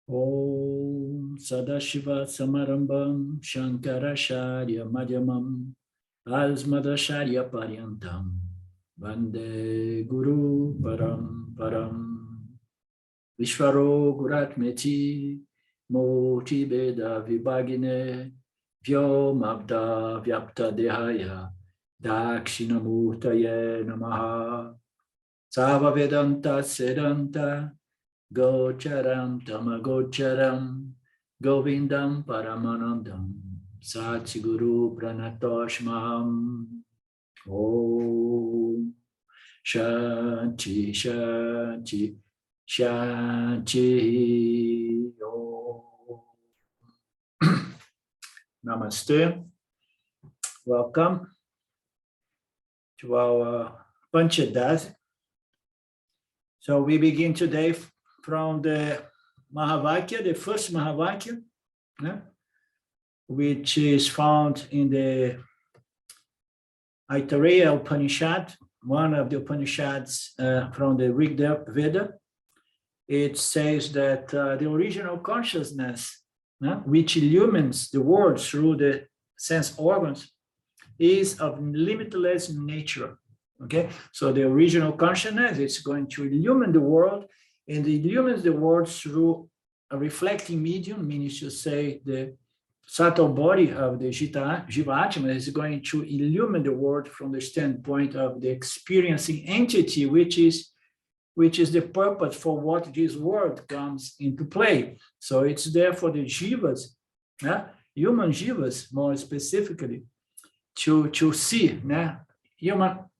Om Sadashiva Samarambam Shankaracharya Madhyamam Asmadacharya Paryantam Vande Guru Param Param Vishvaro Guratmeti Moti Beda Vibhagine Vyomabda Vyapta Dehaya Dakshinamurtaye Namaha Sava Vedanta Sedanta Gocharam Tamagocharam Govindam Paramanandam Satsiguru Pranatoshmaham Om Shanti Shanti Shanti Om. Namaste. Welcome to our Panchadasi. So we begin today from the Mahavakya, the first Mahavakya, which is found in the Aitareya Upanishad, one of the Upanishads from the Rig Veda. It says that the original consciousness, which illumines the world through the sense organs, is of limitless nature. Okay, so the original consciousness is going to illumine the world, and it illumines the world through a reflecting medium, meaning to say the subtle body of the Jivatma is going to illumine the world from the standpoint of the experiencing entity, which is the purpose for what this world comes into play. So it's there for the Jivas, human Jivas more specifically, to see,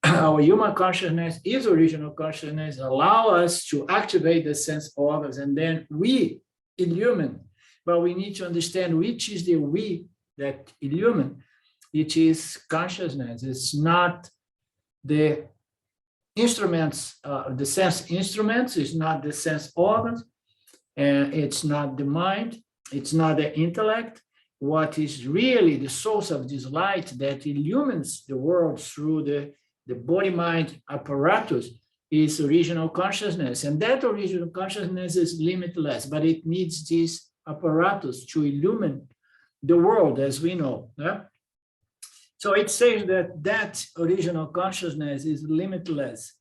our human consciousness is original consciousness, allow us to activate the sense organs, and then we illumine. But we need to understand which is the we that illumine. It is consciousness. It's not the instruments, the sense instruments. It's not the sense organs, and it's not the mind. It's not the intellect. What is really the source of this light that illumines the world through the body-mind apparatus is original consciousness. And that original consciousness is limitless, but it needs this apparatus to illumine the world as we know. So it says that original consciousness is limitless,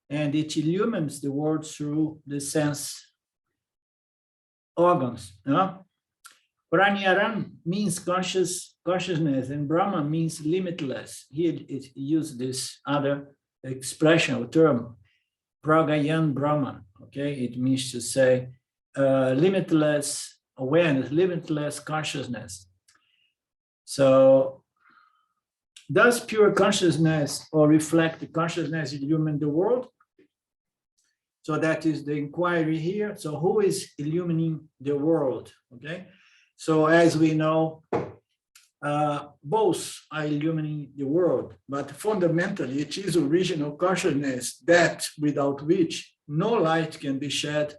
and it illumines the world through the sense organs. Pragynam means consciousness, and Brahma means limitless. Here it used this other expression or term, pragynam Brahma. Okay, it means to say limitless awareness, limitless consciousness. So, does pure consciousness or reflected consciousness illumine the world? So that is the inquiry here. So, who is illumining the world? Okay. So as we know, both are illumining the world, but fundamentally it is original consciousness that without which no light can be shed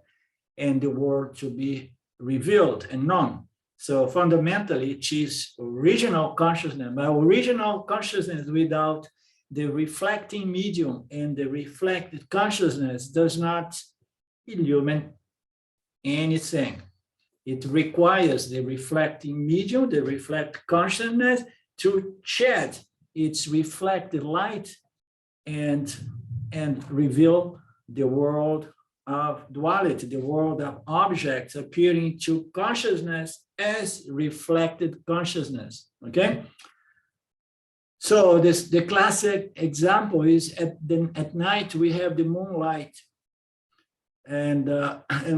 and the world to be revealed and known. So fundamentally it is original consciousness, but original consciousness without the reflecting medium and the reflected consciousness does not illumine anything. It requires the reflecting medium, the reflect consciousness, to shed its reflected light and reveal the world of duality, the world of objects appearing to consciousness as reflected consciousness. Okay. So the classic example is at night we have the moonlight. And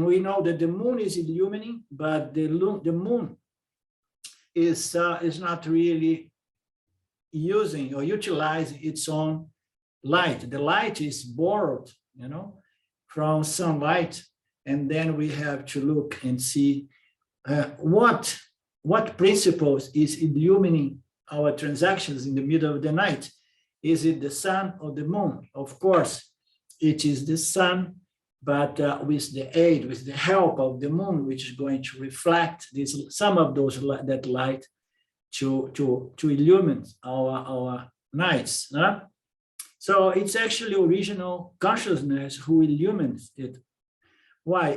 we know that the moon is illumining, but the moon is not really using or utilizing its own light. The light is borrowed, from sunlight, and then we have to look and see what principles is illumining our transactions in the middle of the night. Is it the sun or the moon? Of course, it is the sun. But with the help of the moon, which is going to reflect some of that light to illumine our nights. So it's actually original consciousness who illumines it. Why?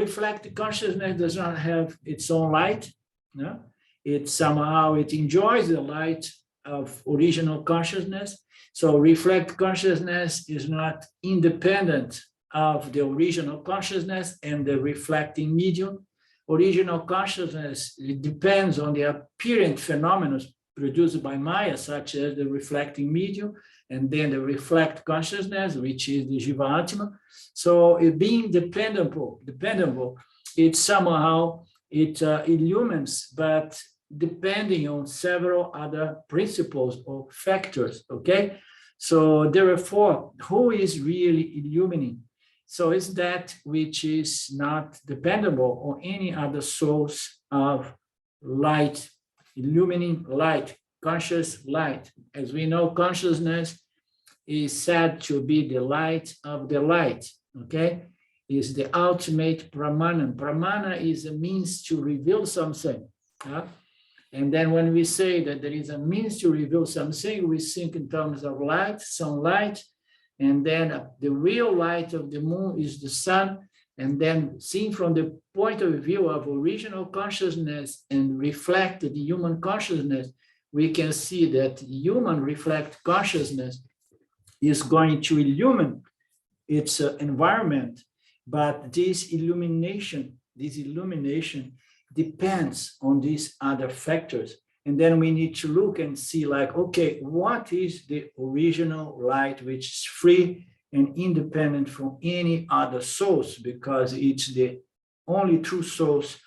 Reflected consciousness does not have its own light. No? It somehow, it enjoys the light of original consciousness. So reflect consciousness is not independent of the original consciousness and the reflecting medium. Original consciousness, it depends on the apparent phenomena produced by Maya, such as the reflecting medium, and then the reflect consciousness, which is the Jiva Atma. So it being dependable, it somehow, it illumines, but depending on several other principles or factors, okay? So therefore, who is really illumining? So it's that which is not dependable on any other source of light, illumining light, conscious light. As we know, consciousness is said to be the light of the light, okay? Is the ultimate pranam. Pranam is a means to reveal something. And then when we say that there is a means to reveal something, we think in terms of light, sunlight, and then the real light of the moon is the sun. And then seen from the point of view of original consciousness and reflected human consciousness, we can see that human reflect consciousness is going to illumine its environment, but this illumination depends on these other factors. And then we need to look and see like, okay, what is the original light which is free and independent from any other source, because it's the only true source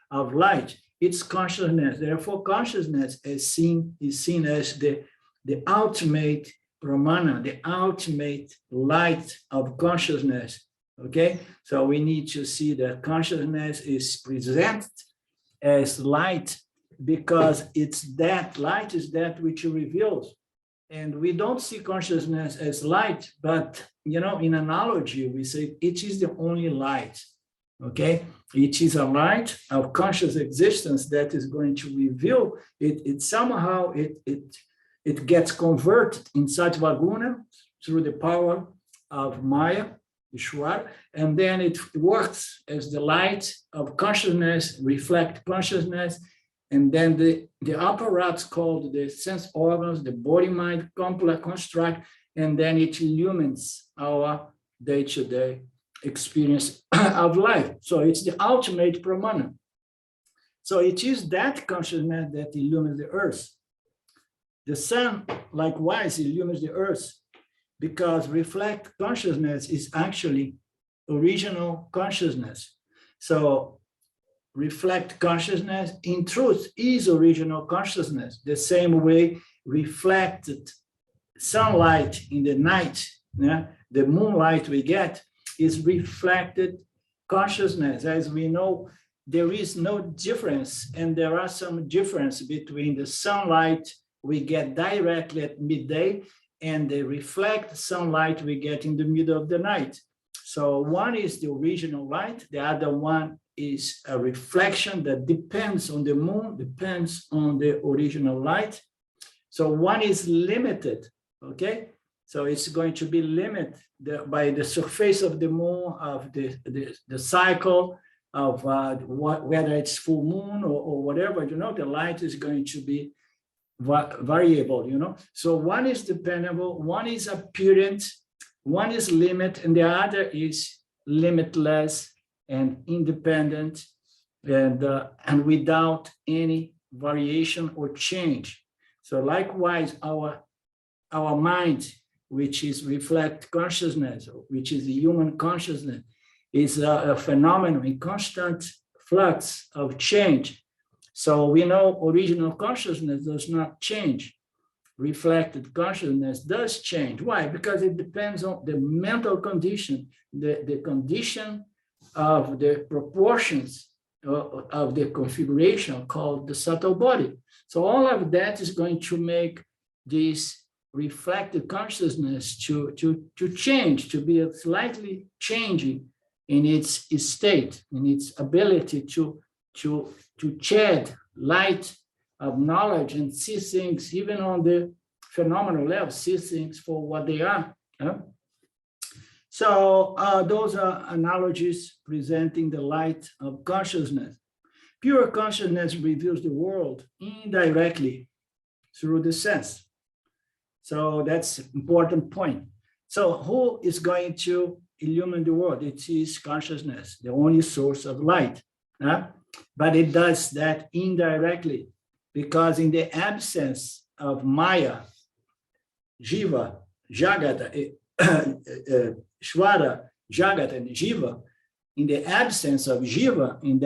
of light. It's consciousness. Therefore, consciousness is seen as the ultimate pramana, the ultimate light of consciousness. Okay, so we need to see that consciousness is presented as light because it's that light is that which reveals. And we don't see consciousness as light, but in analogy, we say it is the only light. Okay, it is a light of conscious existence that is going to reveal it somehow it gets converted in Sattva-guna through the power of Maya, Ishwar, and then it works as the light of consciousness, reflect consciousness, and then the apparatus called the sense organs, the body-mind complex construct, and then it illumines our day-to-day experience of life. So it's the ultimate pramana. So it is that consciousness that illumines the earth. The sun, likewise, illumines the earth because reflect consciousness is actually original consciousness. So reflect consciousness in truth is original consciousness. The same way reflected sunlight in the night, the moonlight we get is reflected consciousness. As we know, there is no difference, and there are some difference between the sunlight we get directly at midday and the reflect sunlight we get in the middle of the night. So one is the original light, the other one is a reflection that depends on the moon, depends on the original light. So one is limited, okay? So it's going to be limited by the surface of the moon, of the cycle of whether it's full moon or whatever, the light is going to be variable, So one is dependable, one is apparent, one is limit, and the other is limitless and independent and without any variation or change. So likewise, our mind, which is reflect consciousness, which is the human consciousness, is a phenomenon in constant flux of change. So we know original consciousness does not change. Reflected consciousness does change. Why? Because it depends on the mental condition, the condition of the proportions of the configuration called the subtle body. So all of that is going to make this reflected consciousness to change, to be slightly changing in its state, in its ability to shed light of knowledge and see things even on the phenomenal level, see things for what they are. So those are analogies presenting the light of consciousness. Pure consciousness reveals the world indirectly through the sense. So that's an important point. So who is going to illumine the world? It is consciousness, the only source of light. But it does that indirectly, because in the absence of Maya, Jiva, Jagata, Shvara, Jagat, and Jiva, in the absence of Jiva, in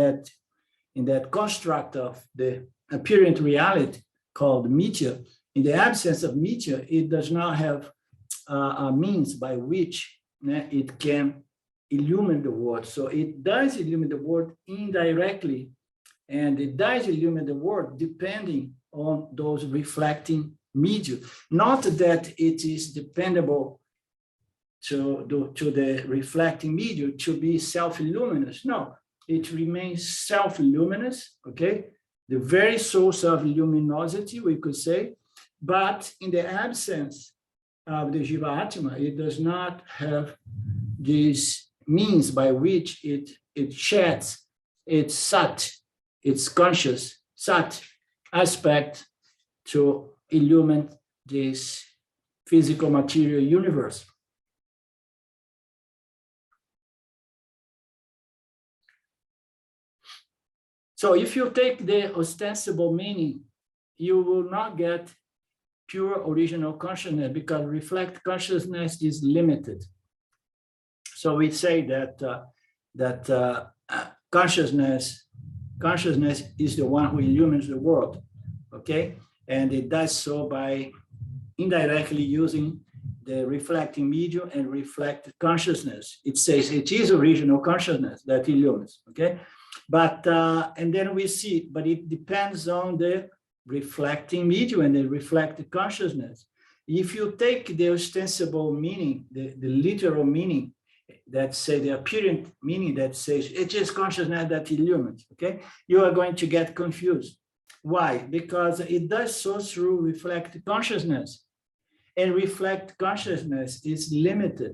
that construct of the apparent reality called Mithya, in the absence of Mithya, it does not have a means by which it can illumine the world. So it does illumine the world indirectly, and it does illumine the world depending on those reflecting media. Not that it is dependable to the reflecting media to be self-luminous. No, it remains self-luminous, okay? The very source of luminosity, we could say, but in the absence of the Jiva Atma, it does not have this means by which it sheds its sat, its conscious sat aspect to illumine this physical material universe. So if you take the ostensible meaning, you will not get pure original consciousness, because reflect consciousness is limited. So we say that consciousness is the one who illumines the world, okay? And it does so by indirectly using the reflecting medium and reflect consciousness. It says it is original consciousness that illumines, okay? But, and then we see, but it depends on the reflecting medium and the reflected consciousness. If you take the ostensible meaning, the literal meaning, that say the apparent meaning that says it is consciousness that illumines, okay? You are going to get confused. Why? Because it does so through reflect consciousness, and reflect consciousness is limited.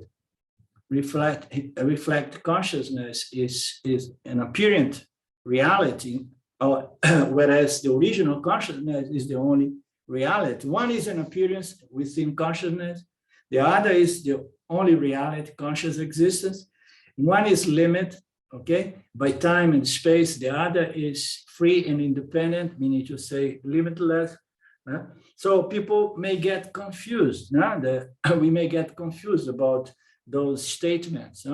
Reflect consciousness is an apparent reality, whereas the original consciousness is the only reality. One is an appearance within consciousness. The other is the only reality, conscious existence. One is limited, okay, by time and space. The other is free and independent, meaning to say limitless. So people may get confused. We may get confused about those statements.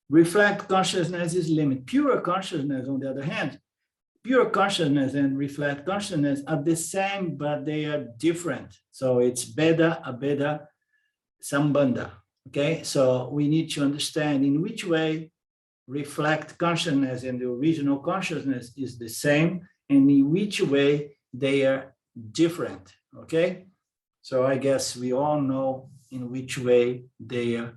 Reflect consciousness is limited. Pure consciousness, on the other hand, pure consciousness and reflect consciousness are the same, but they are different. So it's Beda, Abeda, Sambandha. Okay, so we need to understand in which way reflect consciousness and the original consciousness is the same, and in which way they are different. Okay, so I guess we all know in which way they are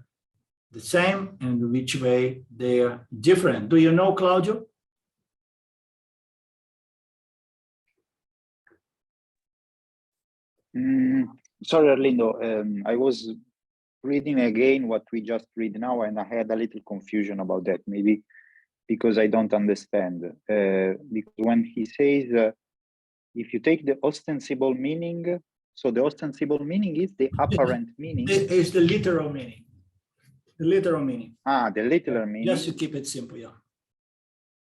the same and in which way they are different. Do you know, Claudio? Sorry, Arlindo, I was reading again what we just read now, and I had a little confusion about that, maybe because I don't understand. Because when he says, if you take the ostensible meaning, so the ostensible meaning is the apparent meaning. It's the literal meaning. The literal meaning. Ah, the literal meaning. Just to keep it simple, yeah.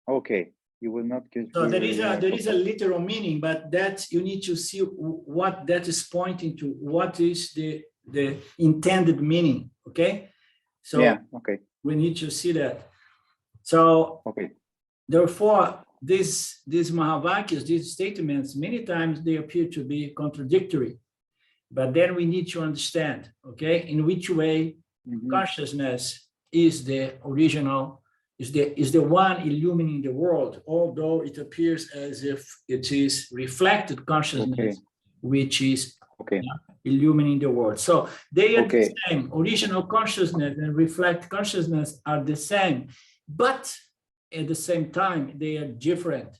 Okay, you will not get. So there is a literal meaning, but that you need to see what that is pointing to. What is the intended meaning? Okay. So yeah, okay. We need to see that. So okay. Therefore, these Mahavakyas, these statements, many times they appear to be contradictory, but then we need to understand, okay, in which way consciousness is the original, is the one illumining the world, although it appears as if it is reflected consciousness, which is illumining the world. So they are the same. Original consciousness and reflect consciousness are the same, but at the same time they are different.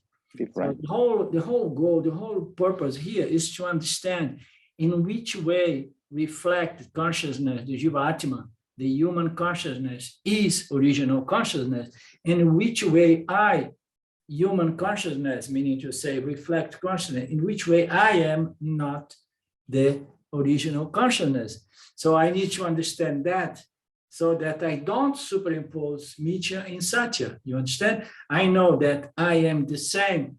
So the whole goal, the whole purpose here is to understand in which way reflect consciousness, the Jiva Atma, the human consciousness is original consciousness, and in which way I, human consciousness, meaning to say reflect consciousness, in which way I am not the original consciousness. So I need to understand that so that I don't superimpose Mithya in Satya. You understand? I know that I am the same,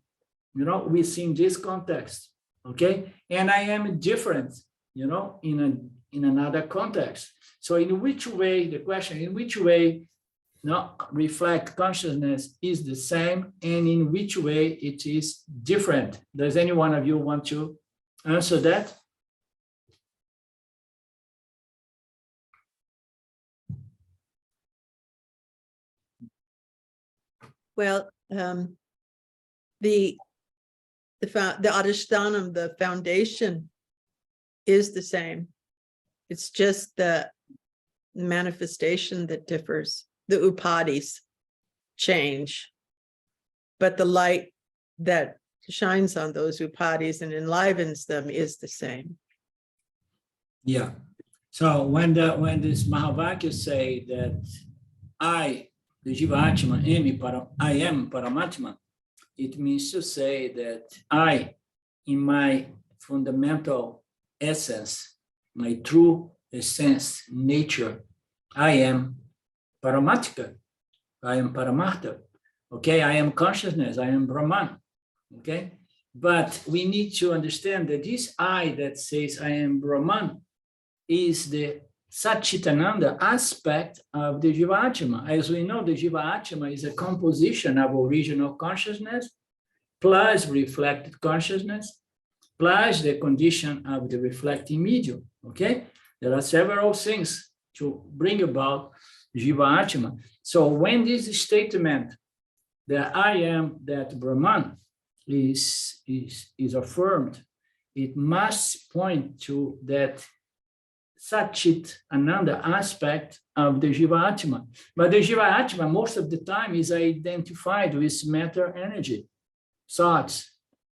within this context, okay? And I am different, in another context. So in which way, the question, in which way reflect consciousness is the same, and in which way it is different? Does any one of you want to answer that? Well, the adhisthānam, the foundation, is the same. It's just the manifestation that differs. The upadhis change, but the light that shines on those upadhis and enlivens them is the same. Yeah. So when this Mahavakyas say that I, the Jiva Atma, I am Paramatma, it means to say that I, in my fundamental essence, my true essence, nature, I am Paramatika, I am Paramartha, okay? I am consciousness, I am Brahman, okay? But we need to understand that this I that says I am Brahman is the Satchitananda aspect of the Jiva Atma. As we know, the Jiva Atma is a composition of original consciousness plus reflected consciousness plus the condition of the reflecting medium, okay? There are several things to bring about Jiva Atma. So when this statement that I am that Brahman is affirmed, it must point to that Satchit Ananda aspect of the Jiva Atma. But the Jiva Atma, most of the time, is identified with matter energy, thoughts,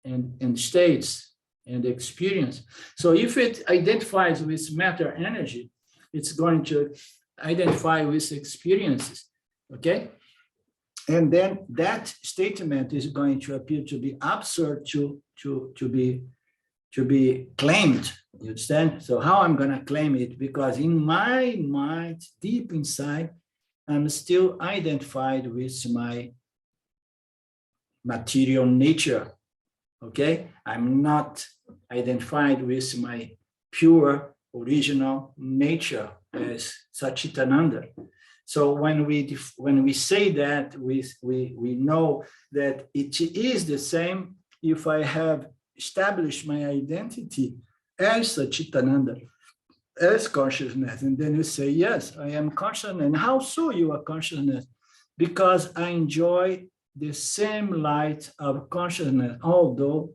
and states, and experience. So if it identifies with matter energy, it's going to identify with experiences, okay? And then that statement is going to appear to be absurd to be claimed, you understand? So how I'm going to claim it? Because in my mind, deep inside, I'm still identified with my material nature, okay? I'm not identified with my pure original nature as Satchitananda. So when we say that, we know that it is the same if I have established my identity as Satchitananda, as consciousness. And then you say, yes, I am consciousness. And how so you are consciousness? Because I enjoy the same light of consciousness, although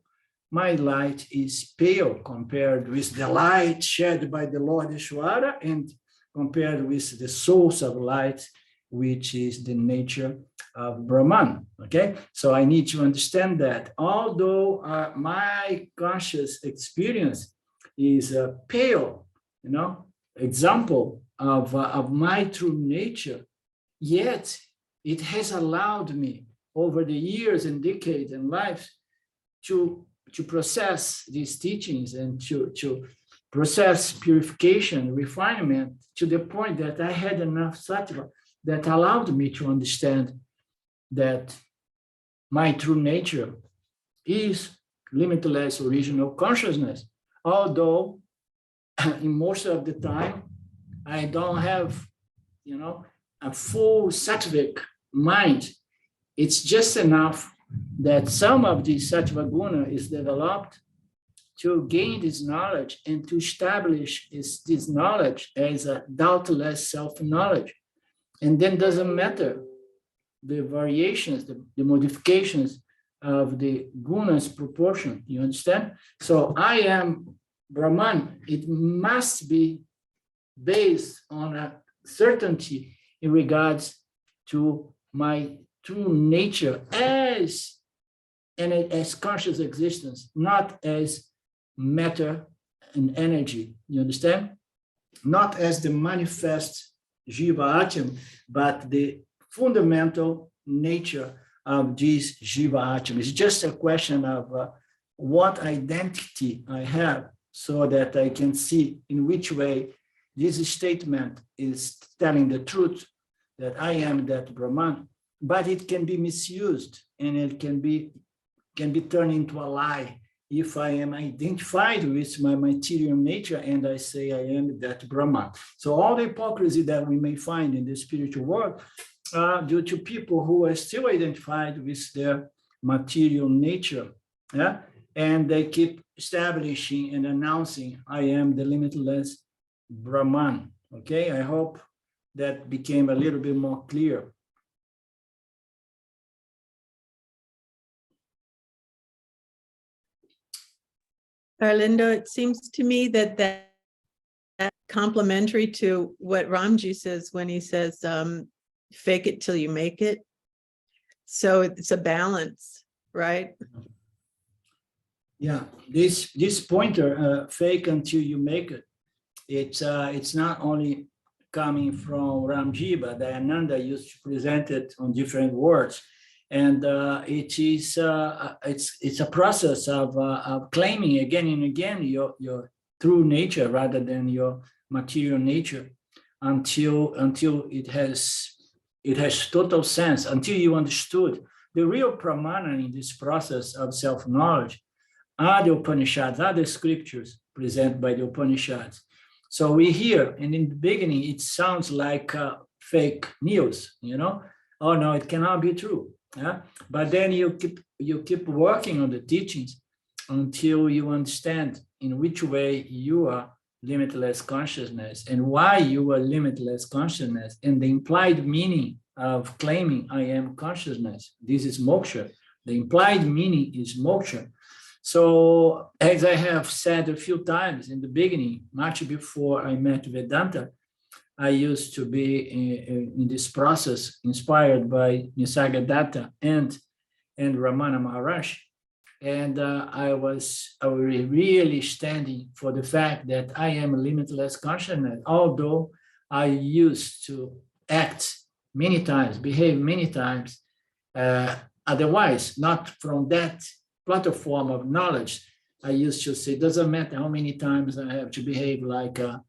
my light is pale compared with the light shed by the Lord Ishvara and compared with the source of light, which is the nature of Brahman, okay? So I need to understand that although my conscious experience is a pale, example of my true nature, yet it has allowed me over the years and decades and lives to process these teachings and to process purification, refinement, to the point that I had enough sattva that allowed me to understand that my true nature is limitless original consciousness. Although in most of the time, I don't have, a full sattvic mind. It's just enough that some of the sattva guna is developed to gain this knowledge and to establish this knowledge as a doubtless self-knowledge. And then doesn't matter the variations, the modifications of the gunas proportion, you understand? So I am Brahman. It must be based on a certainty in regards to my true nature as conscious existence, not as matter and energy, you understand? not as the manifest Jiva Atom, but the fundamental nature of this Jiva Atom. It's just a question of what identity I have, so that I can see in which way this statement is telling the truth, that I am that Brahman, but it can be misused and it can be turned into a lie if I am identified with my material nature and I say I am that Brahman. So all the hypocrisy that we may find in the spiritual world are due to people who are still identified with their material nature, yeah? And they keep establishing and announcing, I am the limitless Brahman. Okay, I hope that became a little bit more clear. Arlindo, it seems to me that complementary to what Ramji says when he says, fake it till you make it. So it's a balance, right? Yeah, this pointer, fake until you make it, it's not only coming from Ramji, but Dayananda used to present it on different words. And it's a process of claiming again and again your true nature rather than your material nature until it has total sense, until you understood the real pramana in this process of self-knowledge are the Upanishads, are the scriptures presented by the Upanishads. So we hear, and in the beginning, it sounds like fake news, Oh no, it cannot be true. Yeah? But then you keep working on the teachings until you understand in which way you are limitless consciousness and why you are limitless consciousness and the implied meaning of claiming I am consciousness. This is moksha. The implied meaning is moksha. So as I have said a few times in the beginning, much before I met Vedanta, I used to be in this process inspired by Nisargadatta and Ramana Maharaj. And I was really standing for the fact that I am a limitless consciousness, although I used to act many times, behave many times, otherwise, not from that platform of knowledge. I used to say, it doesn't matter how many times I have to behave like a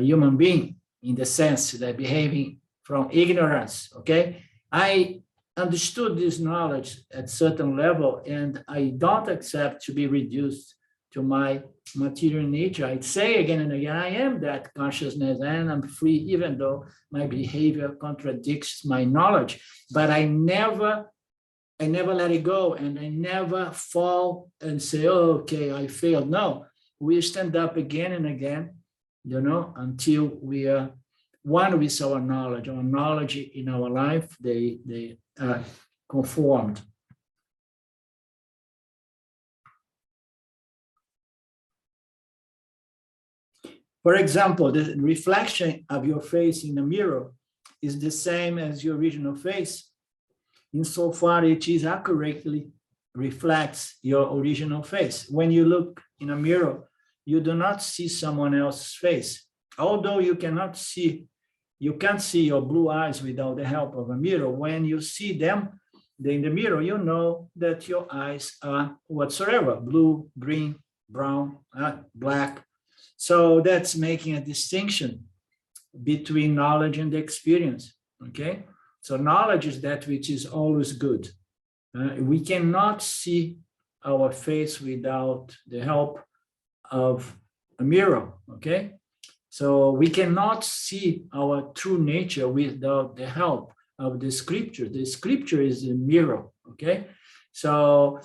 human being, in the sense that behaving from ignorance, okay? I understood this knowledge at certain level, and I don't accept to be reduced to my material nature. I say again and again, I am that consciousness and I'm free, even though my behavior contradicts my knowledge, but I never let it go, and I never fall and say, oh, okay, I failed. No, we stand up again and again, until we are one with our knowledge. Our knowledge in our life, they are conformed. For example, the reflection of your face in the mirror is the same as your original face, insofar it is accurately reflects your original face. When you look in a mirror, you do not see someone else's face. Although you can't see your blue eyes without the help of a mirror. When you see them in the mirror, you know that your eyes are whatsoever, blue, green, brown, black. So that's making a distinction between knowledge and experience, okay? So knowledge is that which is always good. We cannot see our face without the help of a mirror, okay? So we cannot see our true nature without the help of the scripture. The scripture is a mirror, okay? So,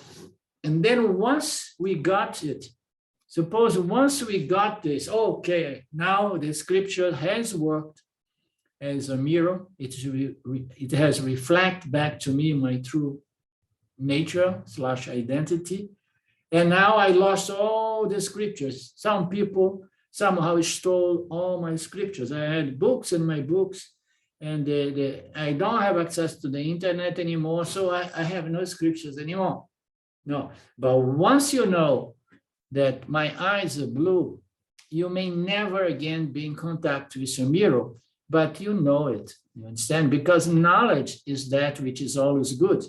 and then once we got it, suppose once we got this, okay, now the scripture has worked as a mirror. It has reflected back to me my true nature / identity. And now I lost all the scriptures. Some people somehow stole all my scriptures. I had books in my books, and I don't have access to the internet anymore, so I have no scriptures anymore. No, but once you know that my eyes are blue, you may never again be in contact with your mirror, but you know it, you understand? Because knowledge is that which is always good,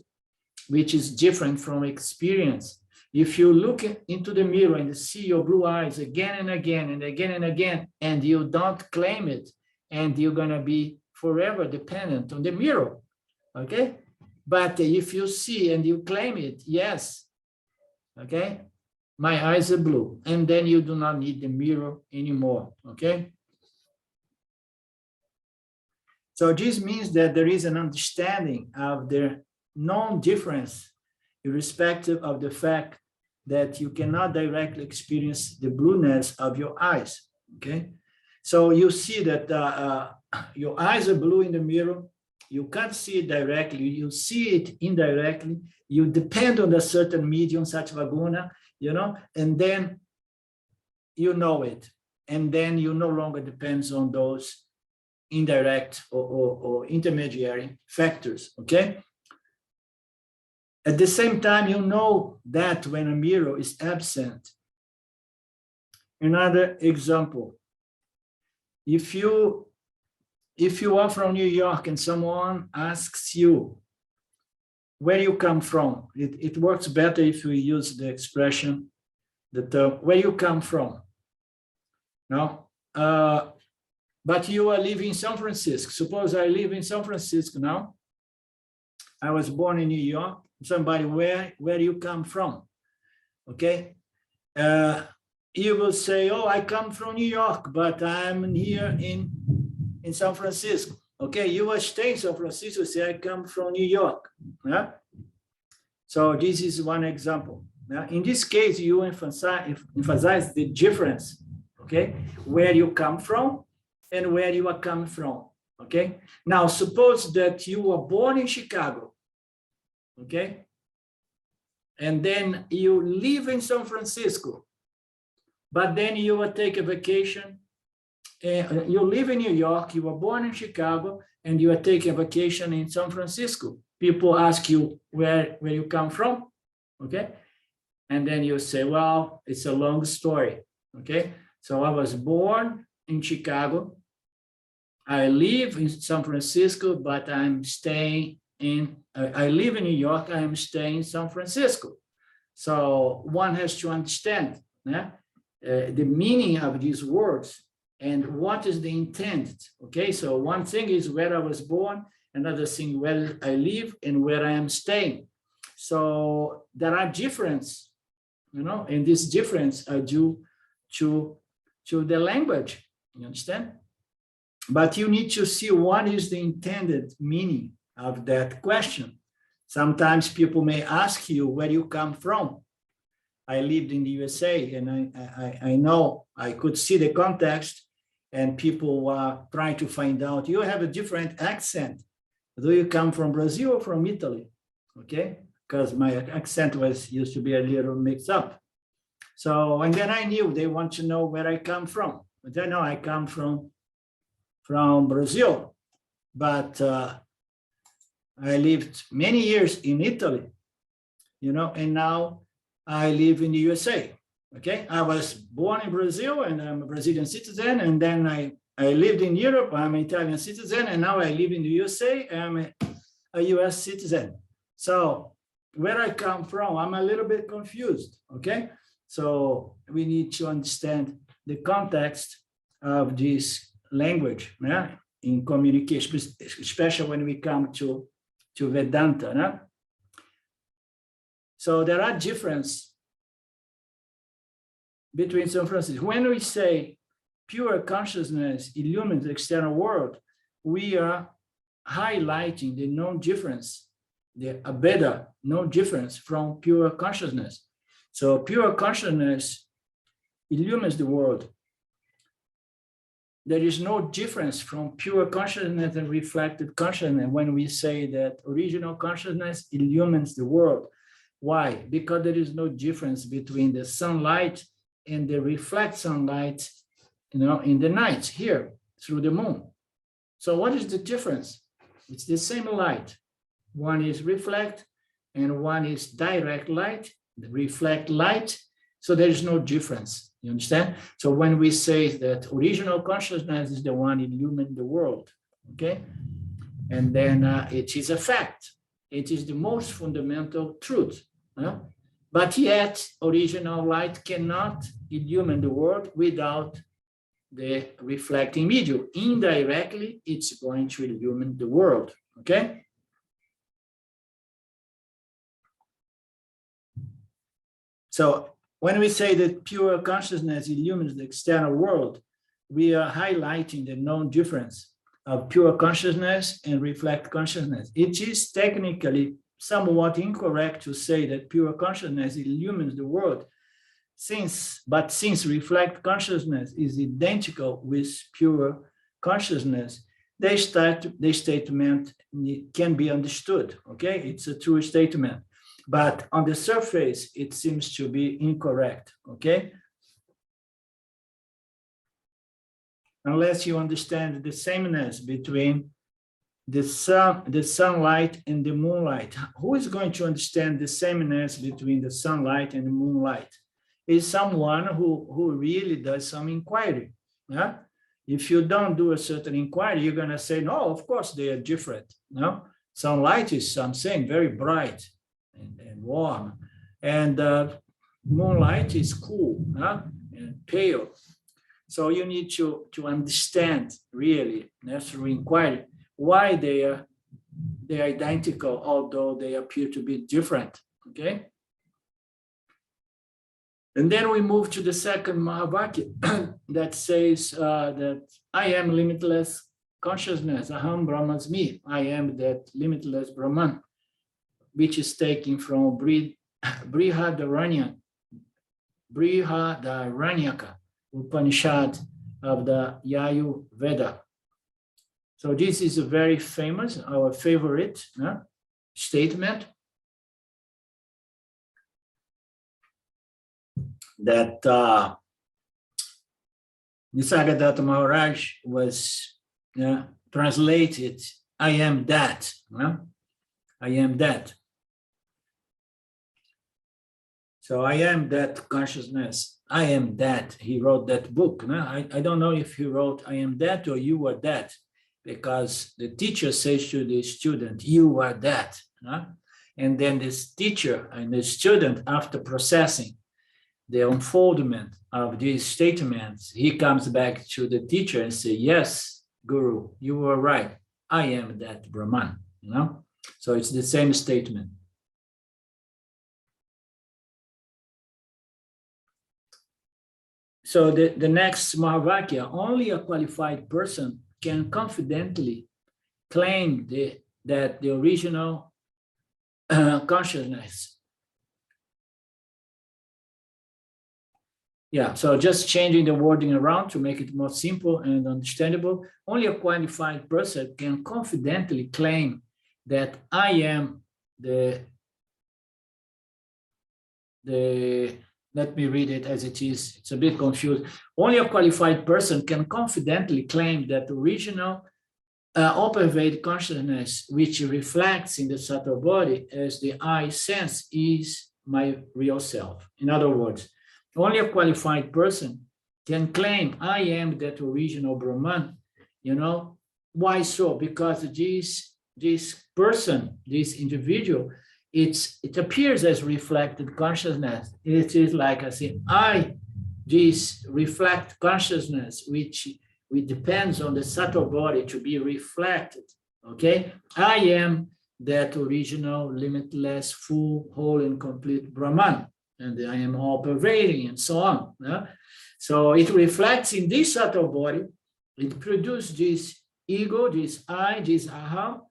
which is different from experience. If you look into the mirror and see your blue eyes again and again and again and again, and you don't claim it, and you're gonna be forever dependent on the mirror, okay? But if you see and you claim it, yes, okay? My eyes are blue, and then you do not need the mirror anymore, okay? So this means that there is an understanding of the non-difference irrespective of the fact that you cannot directly experience the blueness of your eyes, okay? So you see that your eyes are blue in the mirror, you can't see it directly, you see it indirectly, you depend on a certain medium, such vaguna, you know, and then you know it. And then you no longer depends on those indirect or intermediary factors, okay? At the same time, you know that when a mirror is absent. Another example, if you are from New York and someone asks you where you come from, it works better if we use the expression, the term, where you come from. No? But you are living in San Francisco. Suppose I live in San Francisco now. I was born in New York. Somebody, where you come from? Okay. You will say, oh, I come from New York, but I'm here in San Francisco. Okay, you will stay in San Francisco, say, I come from New York. Yeah? So this is one example. Yeah? In this case, you emphasize the difference, okay? Where you come from and where you are coming from, okay? Now, suppose that you were born in Chicago, okay? And then you live in San Francisco, but then you will take a vacation. You live in New York, you were born in Chicago, and you are taking a vacation in San Francisco. People ask you where you come from, okay? And then you say, well, it's a long story, okay? So I was born in Chicago. I live in San Francisco, but I'm staying in, I live in New York, I am staying in San Francisco. So one has to understand the meaning of these words and what is the intent, okay? So one thing is where I was born, another thing where I live and where I am staying. So there are differences, you know, and this difference are due to the language, you understand? But you need to see what is the intended meaning of that question. Sometimes people may ask you where you come from. I lived in the USA, and I know I could see the context, and people were trying to find out, you have a different accent. Do you come from Brazil or from Italy? Okay, because my accent used to be a little mixed up. So, and then I knew they want to know where I come from. But then, no, I come from Brazil, but I lived many years in Italy, you know, and now I live in the USA, okay? I was born in Brazil and I'm a Brazilian citizen, and then I lived in Europe, I'm an Italian citizen, and now I live in the USA, I'm a US citizen. So where I come from, I'm a little bit confused, okay? So we need to understand the context of this language, yeah, in communication, especially when we come to Vedanta. Yeah? So there are differences between San Francisco. When we say pure consciousness illumines the external world, we are highlighting the non-difference, the abheda, non-difference from pure consciousness. So pure consciousness illumines the world. There is no difference from pure consciousness and reflected consciousness when we say that original consciousness illumines the world. Why? Because there is no difference between the sunlight and the reflect sunlight, you know, in the night here through the moon. So what is the difference? It's the same light. One is reflect and one is direct light, the reflect light. So there is no difference You understand? So when we say that original consciousness is the one illumining the world, okay? And then it is a fact. It is the most fundamental truth. But yet, original light cannot illumine the world without the reflecting medium. Indirectly, it's going to illumine the world, okay? So when we say that pure consciousness illumines the external world, we are highlighting the known difference of pure consciousness and reflect consciousness. It is technically somewhat incorrect to say that pure consciousness illumines the world, since reflect consciousness is identical with pure consciousness, the statement can be understood, okay? It's a true statement. But on the surface, it seems to be incorrect, okay? Unless you understand the sameness between the sunlight and the moonlight. Who is going to understand the sameness between the sunlight and the moonlight? Is someone who really does some inquiry. Yeah? If you don't do a certain inquiry, you're going to say, no, of course they are different. No? Sunlight is something very bright and warm, and moonlight is cool and pale. So you need to understand really, through inquiry, why they are identical, although they appear to be different, okay? And then we move to the second Mahavakya that says that I am limitless consciousness, aham brahmasmi, I am that limitless Brahman, which is taken from Brihadaranyaka Upanishad of the Yayu Veda. So this is a very famous, our favorite statement that Nisargadatta Maharaj was translated, I am that, I am that. So I am that consciousness, I am that. He wrote that book. I don't know if he wrote I am that or you are that, because the teacher says to the student, you are that. And then this teacher and the student, after processing the unfoldment of these statements, he comes back to the teacher and says, yes, Guru, you were right. I am that Brahman. So it's the same statement. So the next Mahavakya, only a qualified person can confidently claim that the original consciousness. Yeah, so just changing the wording around to make it more simple and understandable. Only a qualified person can confidently claim that I am let me read it as it is. It's a bit confused. Only a qualified person can confidently claim that the original all-pervading consciousness, which reflects in the subtle body as the I sense, is my real self. In other words, only a qualified person can claim I am that original Brahman. Why so? Because this person, this individual, it appears as reflected consciousness. It is like I say, this reflect consciousness, which depends on the subtle body to be reflected. Okay, I am that original, limitless, full, whole, and complete Brahman, and I am all-pervading, and so on. So it reflects in this subtle body. It produces this ego, this I, this aham,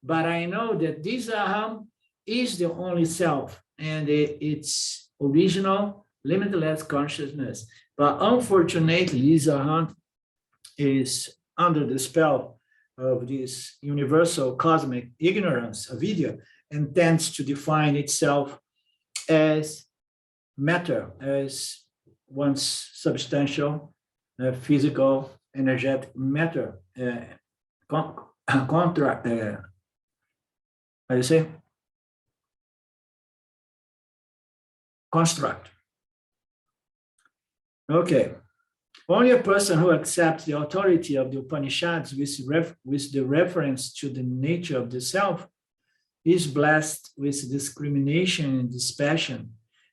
but I know that this aham is the only self, and it's original, limitless consciousness. But unfortunately, this aham is under the spell of this universal cosmic ignorance, avidya, and tends to define itself as matter, as one's substantial, physical, energetic matter, how do you say? Construct. Okay. Only a person who accepts the authority of the Upanishads with the reference to the nature of the self is blessed with discrimination and dispassion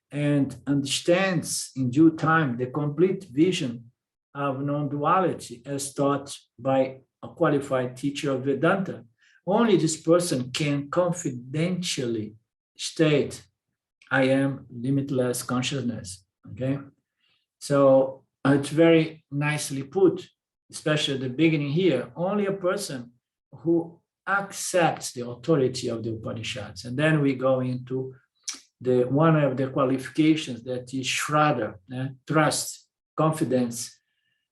and understands in due time the complete vision of non-duality as taught by a qualified teacher of Vedanta. Only this person can confidentially state, I am limitless consciousness, okay? So it's very nicely put, especially at the beginning here, only a person who accepts the authority of the Upanishads. And then we go into the one of the qualifications that is Shraddha, trust, confidence.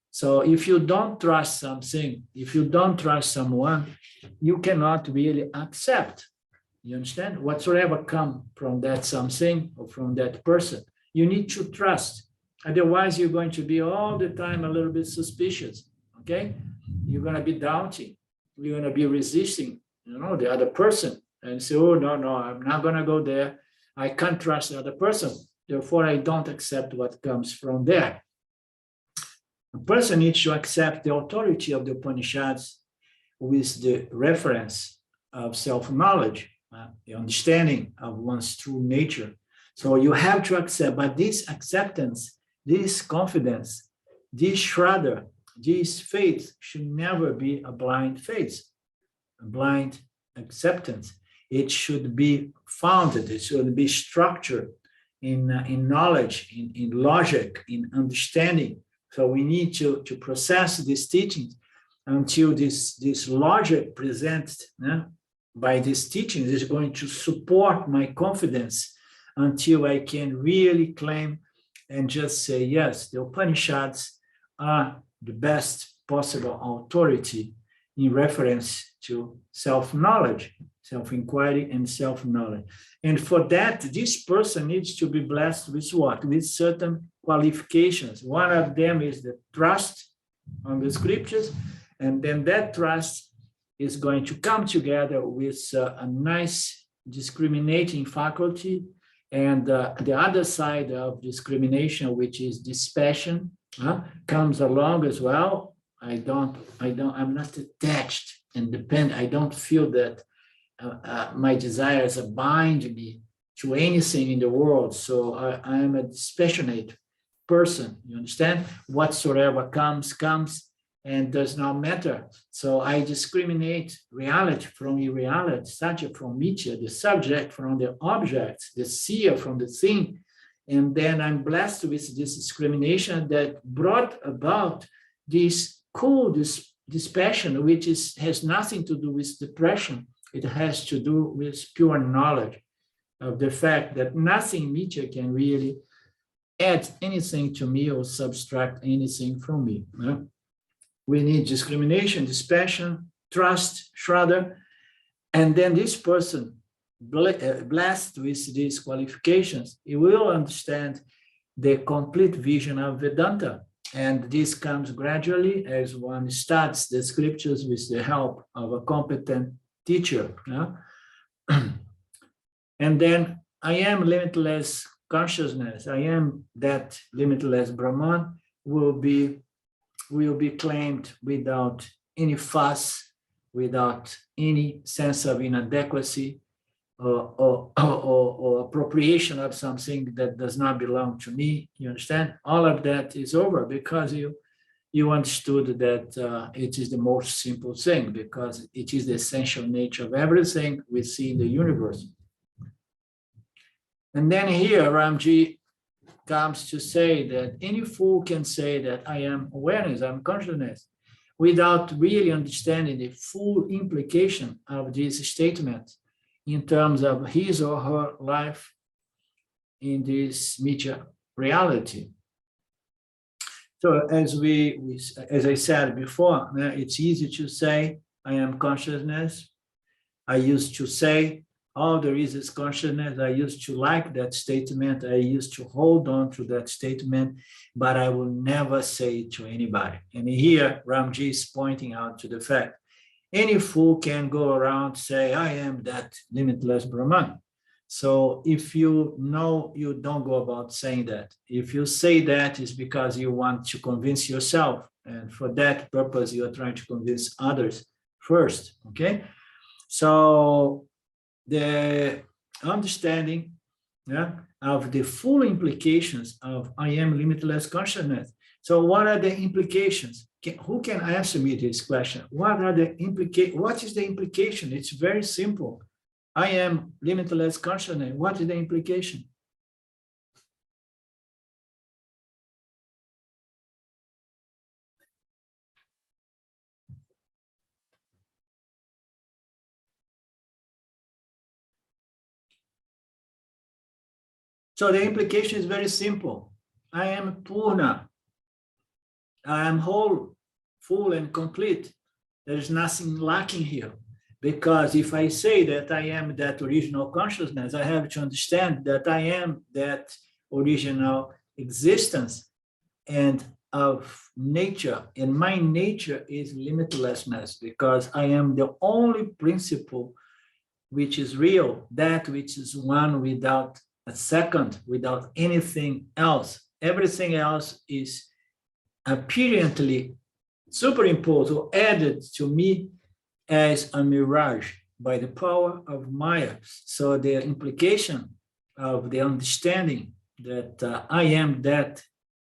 So if you don't trust something, if you don't trust someone, you cannot really accept. You understand? Whatsoever come from that something or from that person, you need to trust. Otherwise, you're going to be all the time a little bit suspicious, okay? You're going to be doubting. You're going to be resisting, the other person and say, oh, no, I'm not going to go there. I can't trust the other person. Therefore, I don't accept what comes from there. A person needs to accept the authority of the Upanishads with the reference of self-knowledge, the understanding of one's true nature. So you have to accept, but this acceptance, this confidence, this Shraddha, this faith should never be a blind faith, a blind acceptance. It should be founded, it should be structured in knowledge, in logic, in understanding. So we need to process these teachings until this logic presented by these teachings is going to support my confidence until I can really claim and just say, yes, the Upanishads are the best possible authority in reference to self-knowledge, self-inquiry and self-knowledge. And for that, this person needs to be blessed with what? With certain qualifications. One of them is the trust on the scriptures, and then that trust is going to come together with a nice discriminating faculty. And the other side of discrimination, which is dispassion, comes along as well. I'm not attached and depend. I don't feel that my desires bind me to anything in the world. So I am a dispassionate person. You understand? Whatsoever comes, and does not matter. So I discriminate reality from irreality, satya from mithya, the subject from the object, the seer from the thing. And then I'm blessed with this discrimination that brought about this dispassion, which has nothing to do with depression. It has to do with pure knowledge of the fact that nothing mithya can really add anything to me or subtract anything from me. We need discrimination, dispassion, trust, Shraddha, and then this person, blessed with these qualifications, he will understand the complete vision of Vedanta. And this comes gradually as one studies the scriptures with the help of a competent teacher. And then I am limitless consciousness. I am that limitless Brahman will be claimed without any fuss, without any sense of inadequacy or appropriation of something that does not belong to me. You understand? All of that is over because you understood that it is the most simple thing, because it is the essential nature of everything we see in the universe. And then here Ramji comes to say that any fool can say that I am awareness, I'm consciousness, without really understanding the full implication of this statement in terms of his or her life in this mithya reality. So as I said before, it's easy to say I am consciousness. I used to say all there is consciousness. I used to like that statement. I used to hold on to that statement, but I will never say it to anybody. And here Ramji is pointing out to the fact, any fool can go around say, I am that limitless Brahman. So if you know, you don't go about saying that. If you say that, it's because you want to convince yourself. And for that purpose, you are trying to convince others first, okay? So the understanding, yeah, of the full implications of I am limitless consciousness. So what are the implications? Who can answer me this question? What is the implication? It's very simple. I am limitless consciousness. What is the implication? So the implication is very simple. I am Purna. I am whole, full and complete. There is nothing lacking here. Because if I say that I am that original consciousness, I have to understand that I am that original existence and of nature. And my nature is limitlessness, because I am the only principle which is real, that which is one without a second, without anything else. Everything else is apparently superimposed or added to me as a mirage by the power of Maya. So the implication of the understanding that I am that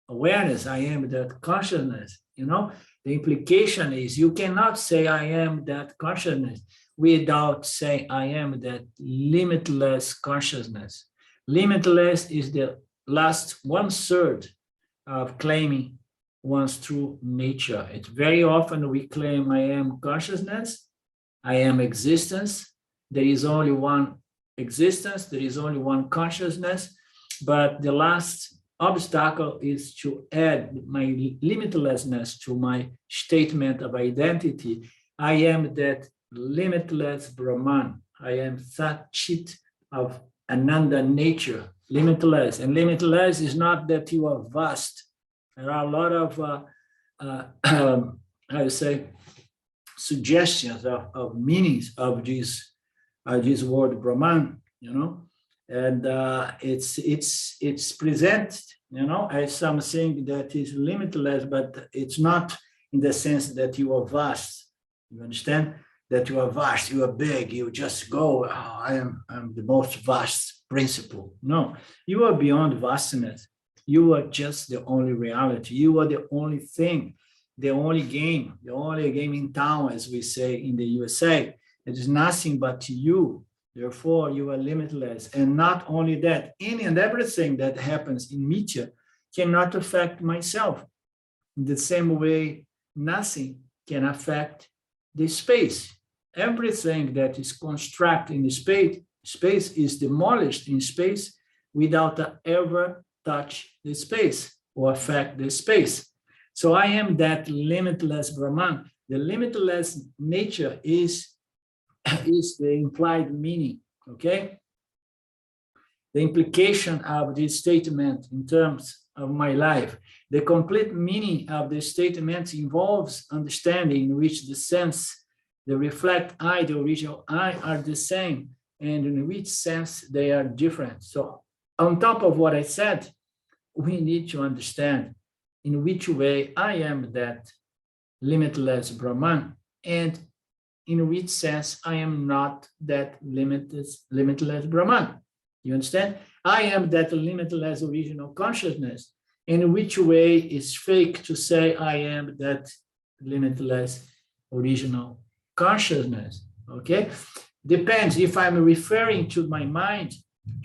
awareness, I am that consciousness, the implication is you cannot say I am that consciousness without saying I am that limitless consciousness. Limitless is the last 1/3 of claiming one's true nature. It's very often we claim I am consciousness, I am existence. There is only one existence, there is only one consciousness, but the last obstacle is to add my limitlessness to my statement of identity. I am that limitless Brahman. I am Satchit of Ananda nature, limitless. And limitless is not that you are vast. There are a lot of, I would say, suggestions of meanings of this word Brahman, and it's presented, as something that is limitless, but it's not in the sense that you are vast. You understand? That you are vast, you are big, you just go, I'm the most vast principle. No, you are beyond vastness. You are just the only reality. You are the only thing, the only game in town, as we say in the USA. It is nothing but you. Therefore, you are limitless. And not only that, any and everything that happens in media cannot affect myself. In the same way, nothing can affect the space. Everything that is constructed in the space is demolished in space without ever touch the space or affect the space. So I am that limitless Brahman. The limitless nature is the implied meaning, okay? The implication of this statement in terms of my life. The complete meaning of the statement involves understanding in which the sense, the reflect I, the original I are the same, and in which sense they are different. So on top of what I said, we need to understand in which way I am that limitless Brahman, and in which sense I am not that limitless Brahman. You understand? I am that limitless original consciousness. In which way is fake to say I am that limitless original consciousness, okay? Depends if I'm referring to my mind,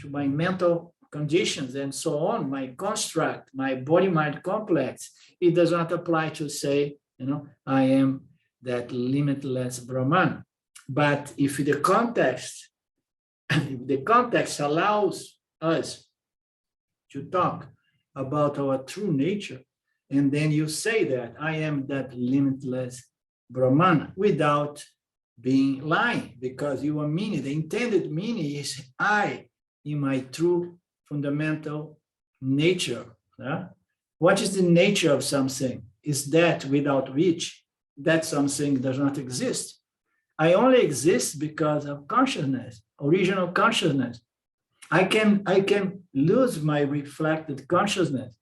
to my mental conditions and so on, my construct, my body-mind complex, it does not apply to say, I am that limitless Brahman. But if the context allows us to talk about our true nature, and then you say that I am that limitless Brahman without being lying, because you are meaning, the intended meaning is I in my true fundamental nature. What is the nature of something? Is that without which that something does not exist. I only exist because of consciousness, original consciousness. I can lose my reflected consciousness.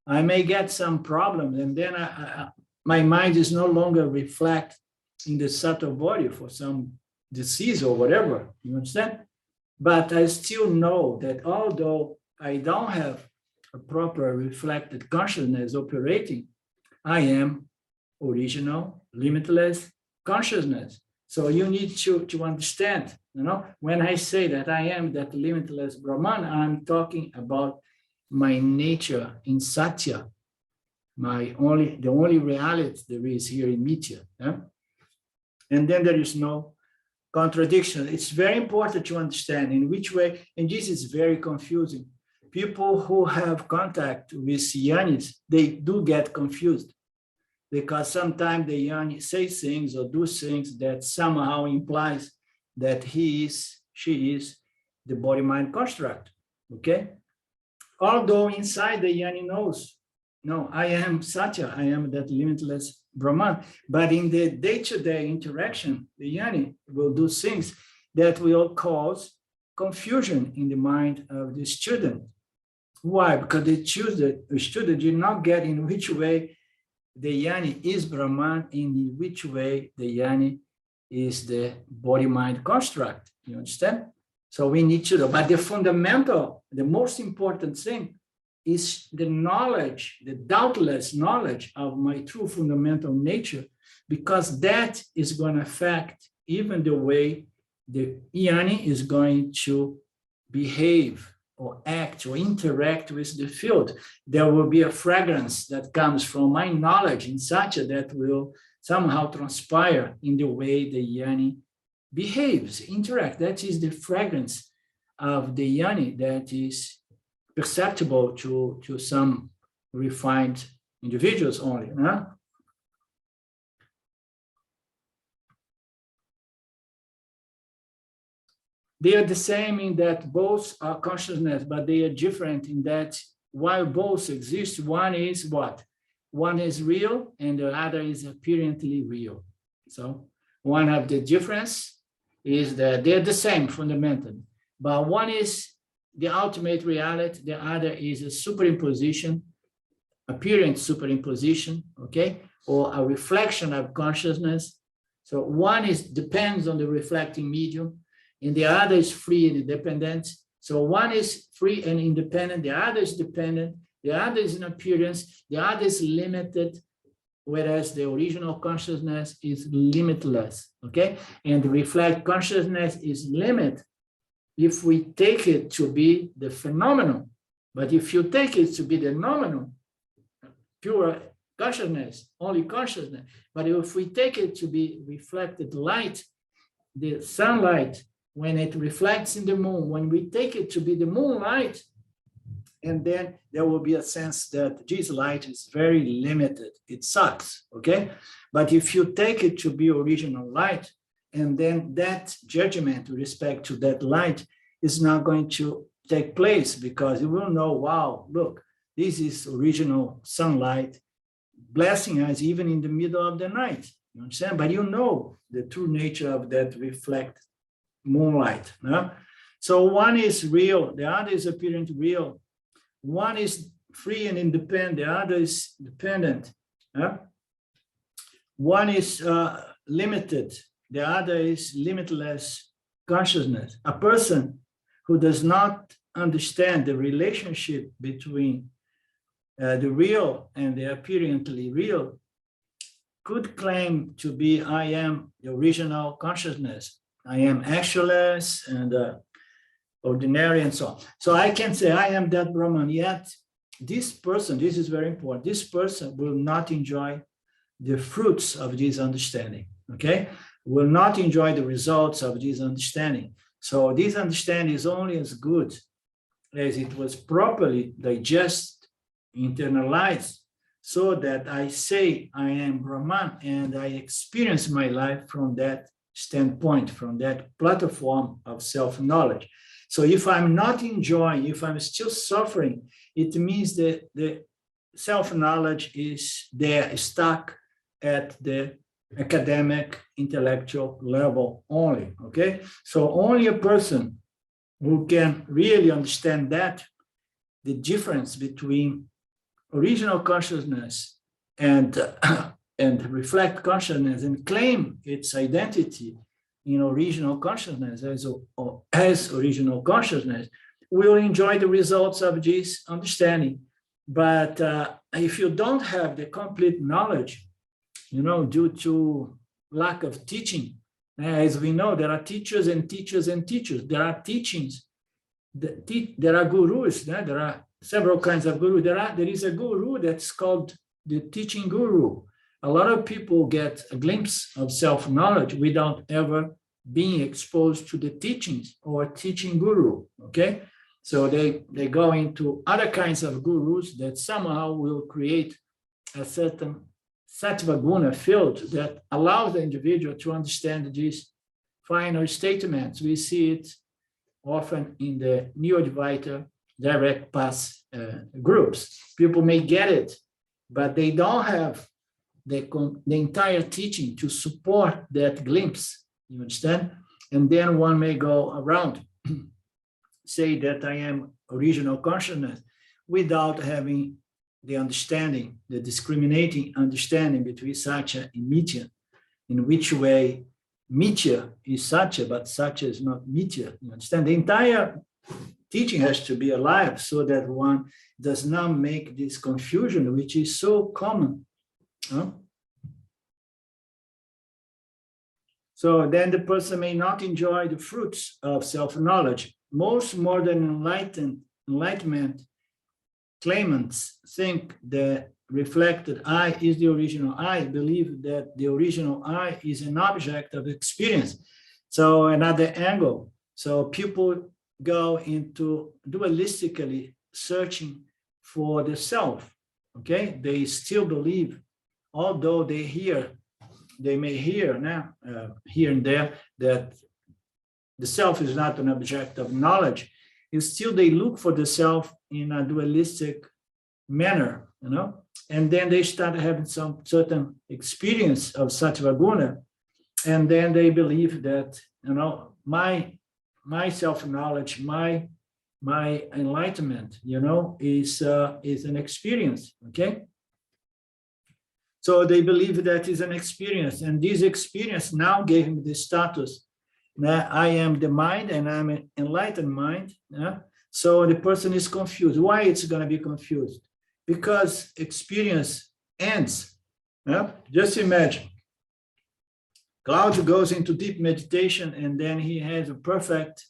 I may get some problems, and then my mind is no longer reflect in the subtle body for some disease or whatever, you understand? But I still know that although I don't have a proper reflected consciousness operating, I am original, limitless consciousness. So you need to understand, when I say that I am that limitless Brahman, I'm talking about my nature in Satya, the only reality there is here in Mithya. Yeah? And then there is no contradiction. It's very important to understand in which way, and this is very confusing. People who have contact with yanis, they do get confused because sometimes the yani says things or do things that somehow implies that she is the body-mind construct, okay? Although inside the yani knows, no, I am Satya, I am that limitless Brahman, but in the day-to-day interaction, the yani will do things that will cause confusion in the mind of the student. Why? Because the student did not get in which way the yani is Brahman, in which way the yani is the body-mind construct. You understand? So we need to know. But the fundamental, the most important thing is the knowledge, the doubtless knowledge of my true fundamental nature, because that is going to affect even the way the yani is going to behave or act or interact with the field. There will be a fragrance that comes from my knowledge in Satya that will somehow transpire in the way the yani behaves, interact. That is the fragrance of the yani that is perceptible to some refined individuals only. Huh? They are the same in that both are consciousness, but they are different in that while both exist, one is what? One is real and the other is apparently real. So one of the difference is that they're the same fundamentally, but one is the ultimate reality, the other is a superimposition, apparent superimposition, okay? Or a reflection of consciousness. So one depends on the reflecting medium, and the other is free and independent. So one is free and independent, the other is dependent, the other is an appearance, the other is limited, whereas the original consciousness is limitless, okay? And the reflect consciousness is limit if we take it to be the phenomenon. But if you take it to be the nominal, pure consciousness, only consciousness, but if we take it to be reflected light, the sunlight, when it reflects in the moon, when we take it to be the moonlight, and then there will be a sense that this light is very limited. It sucks, okay? But if you take it to be original light, and then that judgment with respect to that light is not going to take place because you will know, wow, look, this is original sunlight blessing us even in the middle of the night. You understand? But you know the true nature of that reflect moonlight. No? So one is real, the other is apparent real. One is free and independent, the other is dependent. One is limited, the other is limitless consciousness. A person who does not understand the relationship between the real and the apparently real could claim to be, I am the original consciousness. I am actionless and ordinary and so on. So I can say I am that Brahman, yet this person, this is very important, this person will not enjoy the fruits of this understanding, okay? Will not enjoy the results of this understanding. So this understanding is only as good as it was properly digested, internalized, so that I say I am Brahman and I experience my life from that standpoint, from that platform of self-knowledge. So if I'm not enjoying, if I'm still suffering, it means that the self-knowledge is there, stuck at the academic, intellectual level only, okay? So only a person who can really understand that, the difference between original consciousness and and reflect consciousness and claim its identity in original consciousness as original consciousness, will enjoy the results of this understanding. But if you don't have the complete knowledge, due to lack of teaching, as we know, there are teachers and teachers and teachers. There are teachings. There are gurus. There are several kinds of gurus. There is a guru that's called the teaching guru. A lot of people get a glimpse of self-knowledge without ever being exposed to the teachings or teaching guru, okay? So they go into other kinds of gurus that somehow will create a certain sattva guna field that allows the individual to understand these final statements. We see it often in the Neo-Advaita direct path groups. People may get it, but they don't have the entire teaching to support that glimpse, you understand? And then one may go around, say that I am original consciousness without having the understanding, the discriminating understanding between Satya and Mithya, in which way Mithya is Satya, but Satya is not Mithya, you understand? The entire teaching has to be alive so that one does not make this confusion, which is so common. So then the person may not enjoy the fruits of self-knowledge. Most modern enlightenment claimants think that reflected I is the original I, believe that the original I is an object of experience. So another angle. So people go into dualistically searching for the self, okay? They still believe, although they may hear now, here and there, that the self is not an object of knowledge, and still they look for the self in a dualistic manner, and then they start having some certain experience of sattva guna, and then they believe that, my self-knowledge, my enlightenment, is an experience, okay? So they believe that is an experience, and this experience now gave him the status that I am the mind and I'm an enlightened mind. So the person is confused. Why it's going to be confused? Because experience ends. Just imagine. Claudio goes into deep meditation, and then he has a perfect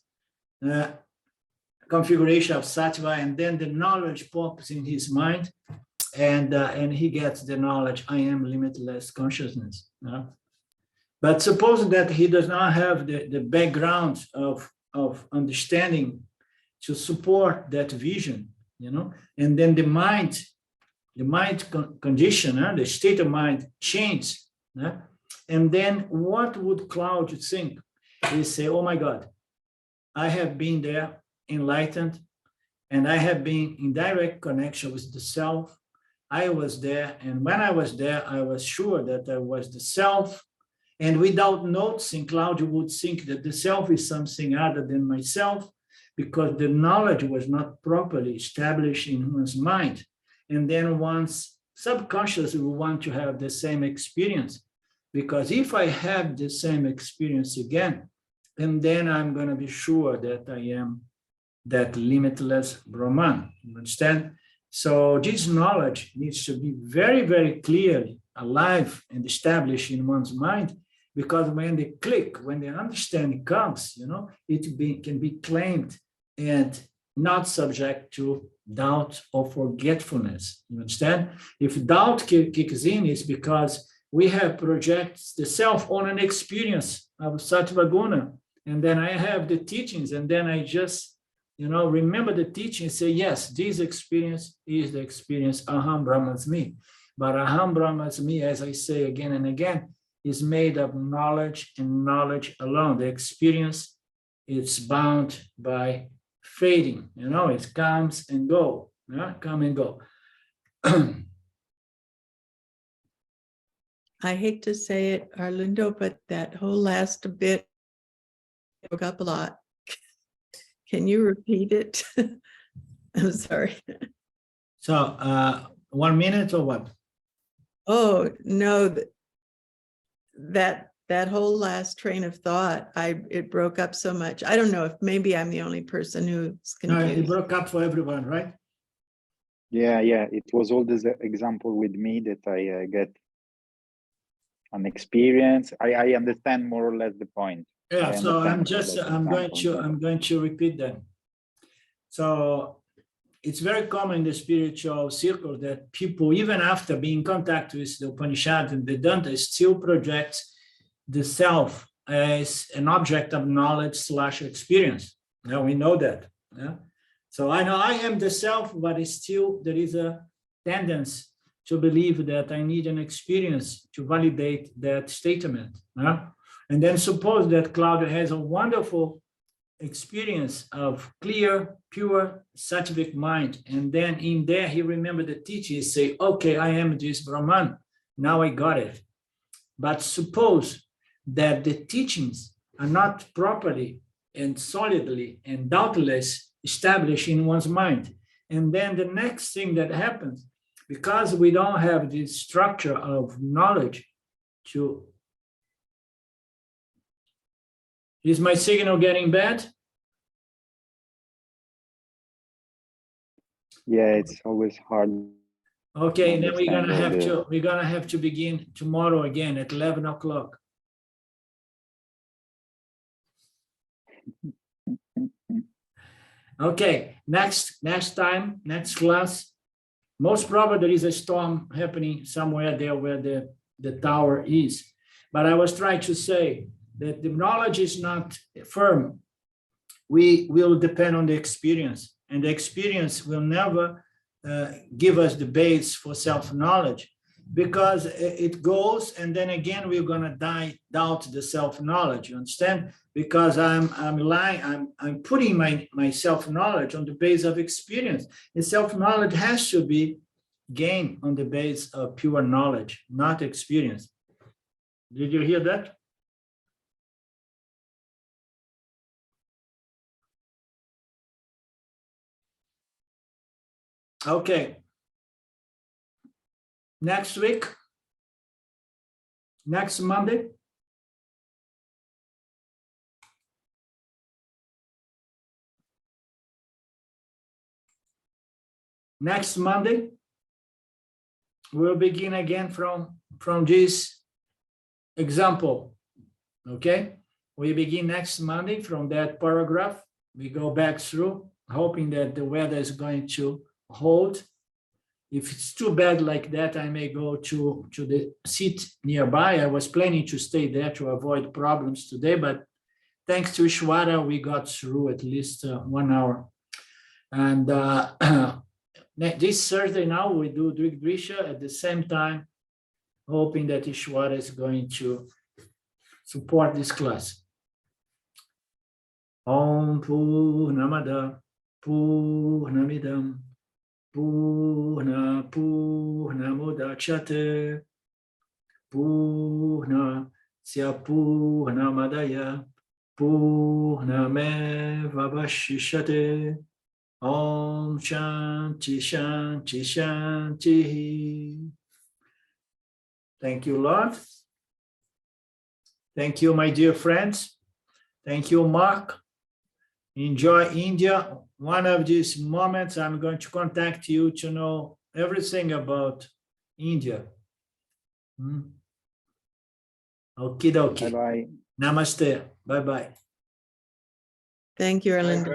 configuration of sattva, and then the knowledge pops in his mind. And he gets the knowledge, I am limitless consciousness. But suppose that he does not have the background of understanding to support that vision, and then the mind condition, the state of mind changes. And then what would Claudio think? He say, oh my God, I have been there enlightened, and I have been in direct connection with the self. I was there, and when I was there, I was sure that I was the self. And without noticing, Claudio would think that the self is something other than myself, because the knowledge was not properly established in one's mind. And then one's subconscious will want to have the same experience, because if I have the same experience again, and then I'm going to be sure that I am that limitless Brahman. You understand? So this knowledge needs to be very, very clearly alive and established in one's mind, because when the click, when the understanding comes, it can be claimed and not subject to doubt or forgetfulness. You understand? If doubt kicks in, it's because we have projected the self on an experience of sattva guna, and then I have the teachings, and then I just remember the teaching, say, yes, this experience is the experience, Aham Brahmasmi. But Aham Brahmasmi, as I say again and again, is made of knowledge and knowledge alone. The experience is bound by fading, it comes and go, come and go. I hate to say it, Arlindo, but that whole last bit broke up a lot. Can you repeat it? I'm sorry. So 1 minute or what? Oh, no, that whole last train of thought, it broke up so much. I don't know if maybe I'm the only person who's No, it confused. broke up for everyone, right? Yeah, it was all this example with me that I get an experience. I understand more or less the point. Yeah, I so understand I'm more or less the I'm example. going to repeat them. So it's very common in the spiritual circle that people, even after being in contact with the Upanishad and Vedanta, still project the self as an object of knowledge / experience. Now we know that. Yeah? So I know I am the self, but it's still there is a tendency to believe that I need an experience to validate that statement. Yeah? And then suppose that Claudia has a wonderful experience of clear, pure, sattvic mind. And then in there, he remembered the teaching, say, okay, I am this Brahman. Now I got it. But suppose that the teachings are not properly and solidly and doubtless established in one's mind. And then the next thing that happens, because we don't have this structure of knowledge to... Is my signal getting bad? Yeah, it's always hard. Okay, then we're gonna Understand have to begin tomorrow again at 11 o'clock. Okay, next time, next class. Most probably there is a storm happening somewhere there where the tower is. But I was trying to say that the knowledge is not firm. We will depend on the experience, and the experience will never give us the base for self-knowledge, because it goes and then again we're going to doubt the self-knowledge, you understand? Because I'm putting my self-knowledge on the base of experience. The self-knowledge has to be gained on the base of pure knowledge, not experience. Did you hear that? Okay. Next week, next Monday. Next Monday, we'll begin again from this example, okay? We begin next Monday from that paragraph. We go back through, hoping that the weather is going to hold. If it's too bad like that, I may go to the seat nearby. I was planning to stay there to avoid problems today, but thanks to Ishwara, we got through at least 1 hour. And this Thursday now, we do Drisha at the same time, hoping that Ishwara is going to support this class. Om Purnamada Purnamidam Purna Purnamudachyate Purna Purnamadaya Purnamevavashishate. Om Shanti Shanti Shanti. Thank you, Lord. Thank you, my dear friends. Thank you, Mark. Enjoy India. One of these moments, I'm going to contact you to know everything about India. Okie dokie. Bye-bye. Namaste. Bye-bye. Thank you, Erlinda.